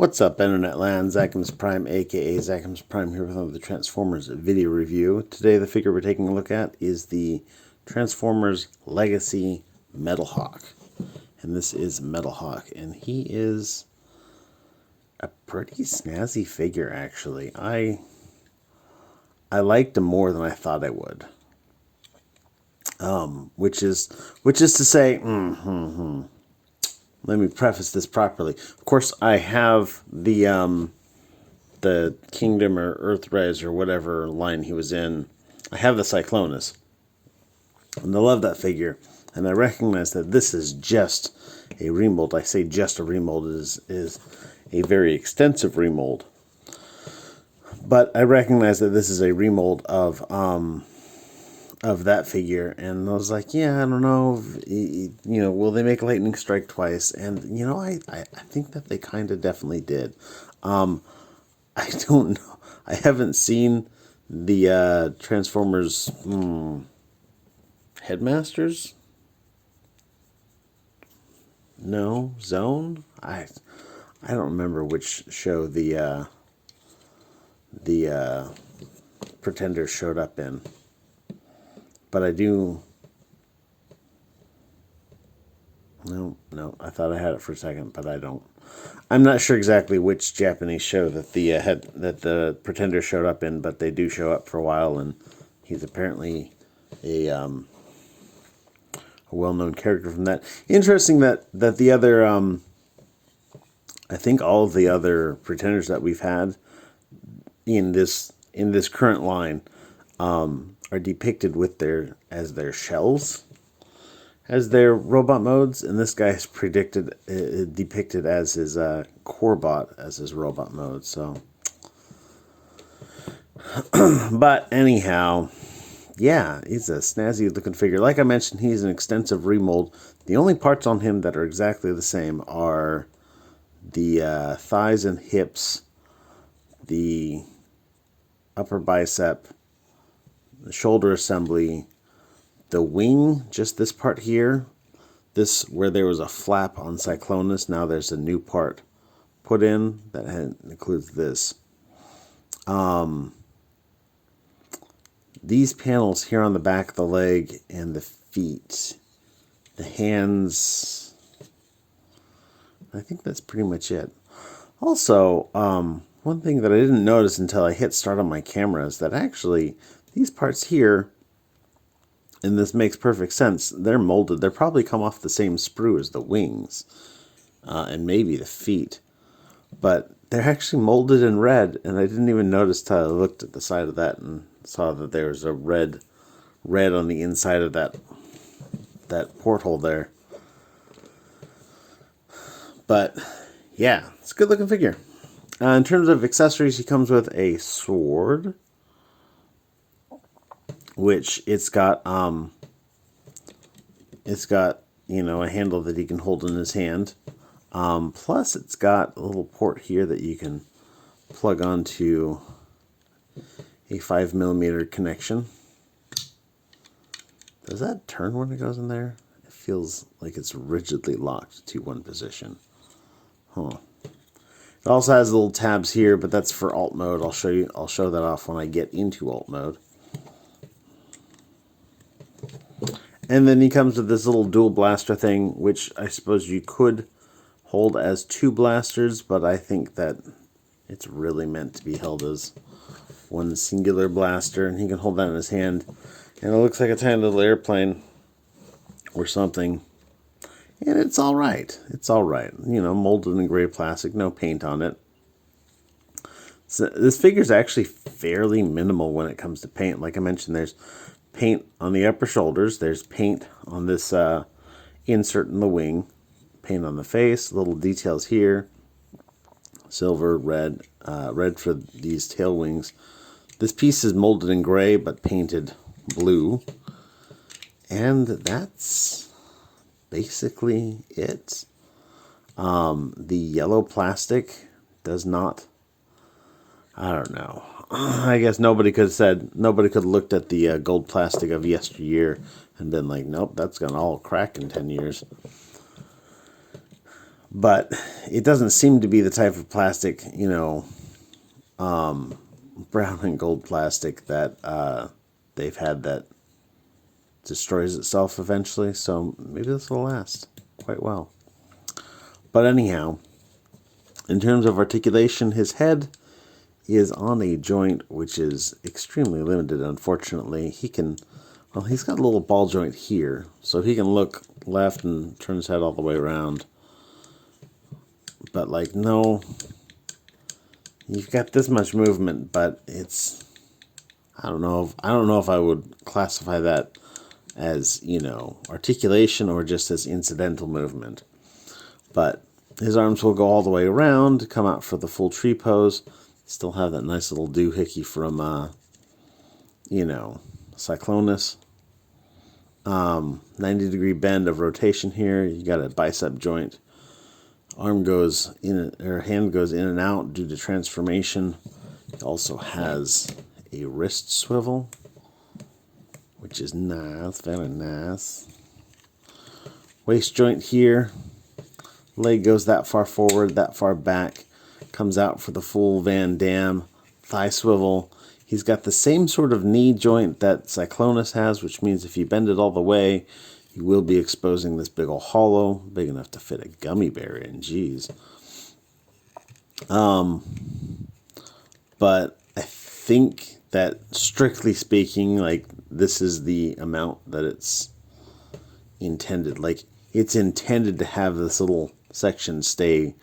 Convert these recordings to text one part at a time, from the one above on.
What's up, Internet Land? Zacham's Prime, aka Zacham's Prime, here with another Transformers video review. Today, the figure we're taking a look at is the Transformers Legacy Metalhawk. And this is Metalhawk, and he is a pretty snazzy figure, actually. I liked him more than I thought I would. Which is to say, let me preface this properly. Of course, I have the Kingdom or Earthrise or whatever line he was in. I have the Cyclonus, and I love that figure. And I recognize that this is just a remold. I say just a remold is a very extensive remold. But I recognize that this is a remold of that figure, and I was like, yeah, I don't know, will they make Lightning Strike twice? And, I think that they kind of definitely did. I don't know. I haven't seen the Transformers Headmasters? No? Zone? I don't remember which show the Pretenders showed up in. But I do... No, I thought I had it for a second, but I don't. I'm not sure exactly which Japanese show that the Pretender showed up in, but they do show up for a while, and he's apparently a well-known character from that. Interesting that the other, I think all of the other Pretenders that we've had in this current line, are depicted with their shells as their robot modes, and this guy is depicted as his Corebot as his robot mode. So, but anyhow, yeah, he's a snazzy looking figure. Like I mentioned, he's an extensive remold. The only parts on him that are exactly the same are the thighs and hips, the upper bicep, the shoulder assembly, the wing, just this part here, this where there was a flap on Cyclonus, now there's a new part put in that includes this. These panels here on the back of the leg and the feet, the hands, I think that's pretty much it. Also, one thing that I didn't notice until I hit start on my camera is that actually these parts here, and this makes perfect sense, they're molded. They're probably come off the same sprue as the wings, and maybe the feet. But they're actually molded in red, and I didn't even notice till I looked at the side of that and saw that there was a red on the inside of that porthole there. But, yeah, it's a good looking figure. In terms of accessories, he comes with a sword, which it's got a handle that he can hold in his hand. Plus, it's got a little port here that you can plug onto a 5mm connection. Does that turn when it goes in there? It feels like it's rigidly locked to one position. Huh. It also has little tabs here, but that's for alt mode. I'll show that off when I get into alt mode. And then he comes with this little dual blaster thing, which I suppose you could hold as two blasters, but I think that it's really meant to be held as one singular blaster, and he can hold that in his hand. And it looks like a tiny little airplane or something. And it's all right. It's all right. Molded in gray plastic, no paint on it. So this figure is actually fairly minimal when it comes to paint. Like I mentioned, there's paint on the upper shoulders. There's paint on this insert in the wing. Paint on the face. Little details here. Silver, red. Red for these tail wings. This piece is molded in gray but painted blue. And that's basically it. The yellow plastic does not... I don't know. I guess nobody could have looked at the gold plastic of yesteryear and been like, nope, that's going to all crack in 10 years. But it doesn't seem to be the type of plastic, you know, brown and gold plastic that they've had that destroys itself eventually. So maybe this will last quite well. But anyhow, in terms of articulation, his head is on a joint which is extremely limited, unfortunately. He can, well, he's got a little ball joint here, so he can look left and turn his head all the way around. But like, no, you've got this much movement, but it's, I don't know if I would classify that as, you know, articulation or just as incidental movement. But his arms will go all the way around, come out for the full tree pose. Still have that nice little doohickey from, you know, Cyclonus. 90-degree bend of rotation here. You got a bicep joint. Arm goes in, or hand goes in and out due to transformation. It also has a wrist swivel, which is nice, very nice. Waist joint here. Leg goes that far forward, that far back. Comes out for the full Van Damme. Thigh swivel. He's got the same sort of knee joint that Cyclonus has, which means if you bend it all the way, you will be exposing this big old hollow, big enough to fit a gummy bear in. Jeez. But I think that, strictly speaking, like, this is the amount that it's intended. Like, it's intended to have this little section stay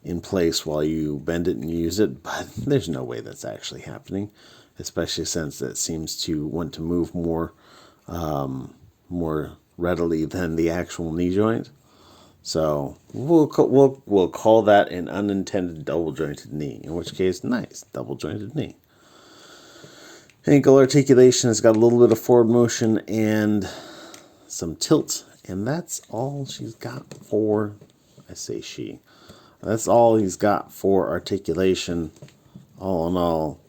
in place while you bend it and use it, but there's no way that's actually happening, especially since it seems to want to move more readily than the actual knee joint. So we'll call that an unintended double jointed knee, in which case, nice, double jointed knee. Ankle articulation has got a little bit of forward motion and some tilt, and that's all she's got for, I say she, that's all he's got for articulation. All in all,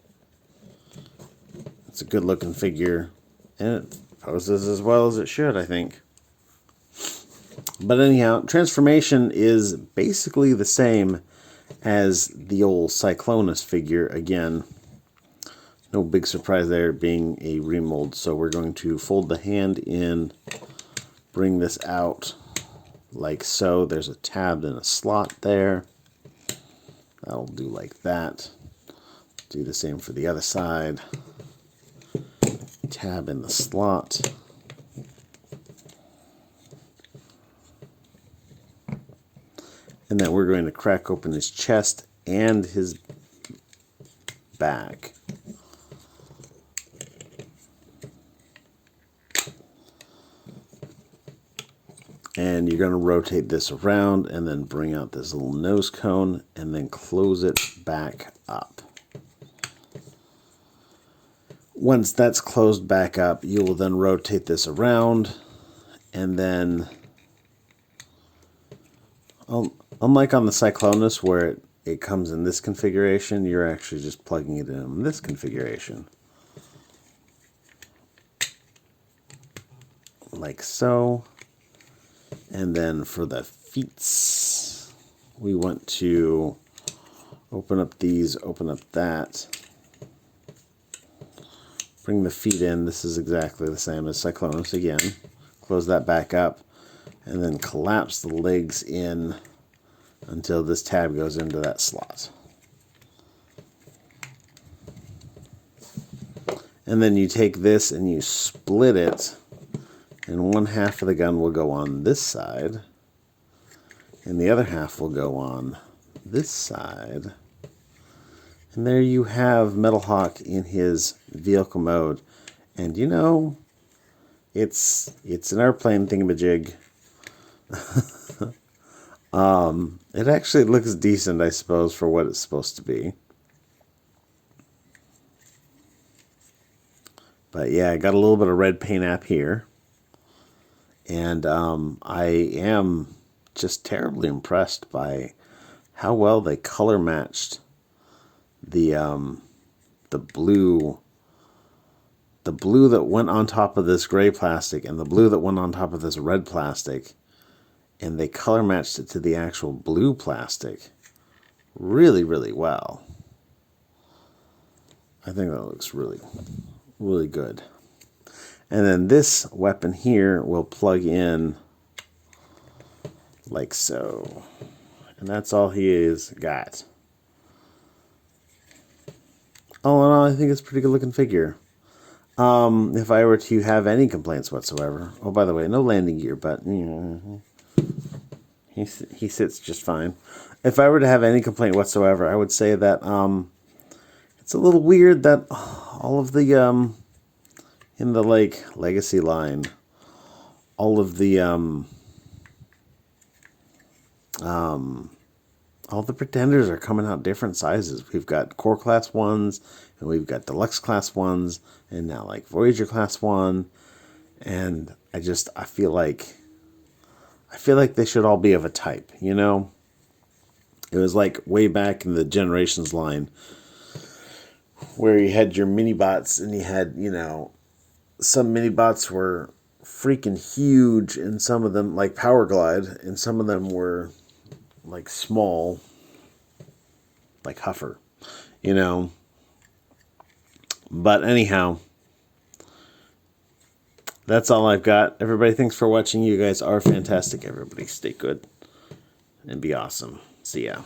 it's a good looking figure, and it poses as well as it should, I think. But anyhow, transformation is basically the same as the old Cyclonus figure again. No big surprise there, being a remold. So we're going to fold the hand in, bring this out like so. There's a tab and a slot there. That'll do like that. Do the same for the other side. Tab in the slot. And then we're going to crack open his chest and his back. And you're going to rotate this around and then bring out this little nose cone and then close it back up. Once that's closed back up, you will then rotate this around, and then, unlike on the Cyclonus where it comes in this configuration, you're actually just plugging it in this configuration. Like so. And then for the feet, we want to open up these, open up that. Bring the feet in. This is exactly the same as Cyclonus again. Close that back up. And then collapse the legs in until this tab goes into that slot. And then you take this and you split it. And one half of the gun will go on this side. And the other half will go on this side. And there you have Metalhawk in his vehicle mode. And you know, it's an airplane thingamajig. It actually looks decent, I suppose, for what it's supposed to be. But yeah, I got a little bit of red paint app here. And I am just terribly impressed by how well they color matched the blue that went on top of this gray plastic and the blue that went on top of this red plastic. and they color matched it to the actual blue plastic really, really well. I think that looks really, really good. And then this weapon here will plug in like so. And that's all he is got. All in all, I think it's a pretty good looking figure. If I were to have any complaints whatsoever. Oh, by the way, no landing gear, but you know, he sits just fine. If I were to have any complaint whatsoever, I would say that it's a little weird that all of the in the like legacy line, all of the all the pretenders are coming out different sizes. We've got core class ones, and we've got deluxe class ones, and now like Voyager class 1. And I feel like they should all be of a type, you know? It was like way back in the Generations line where you had your mini bots, and you had, you know, some mini bots were freaking huge, and some of them like Power Glide, and some of them were like small, like Huffer, you know. But anyhow, that's all I've got. Everybody, thanks for watching. You guys are fantastic. Everybody, stay good and be awesome. See ya.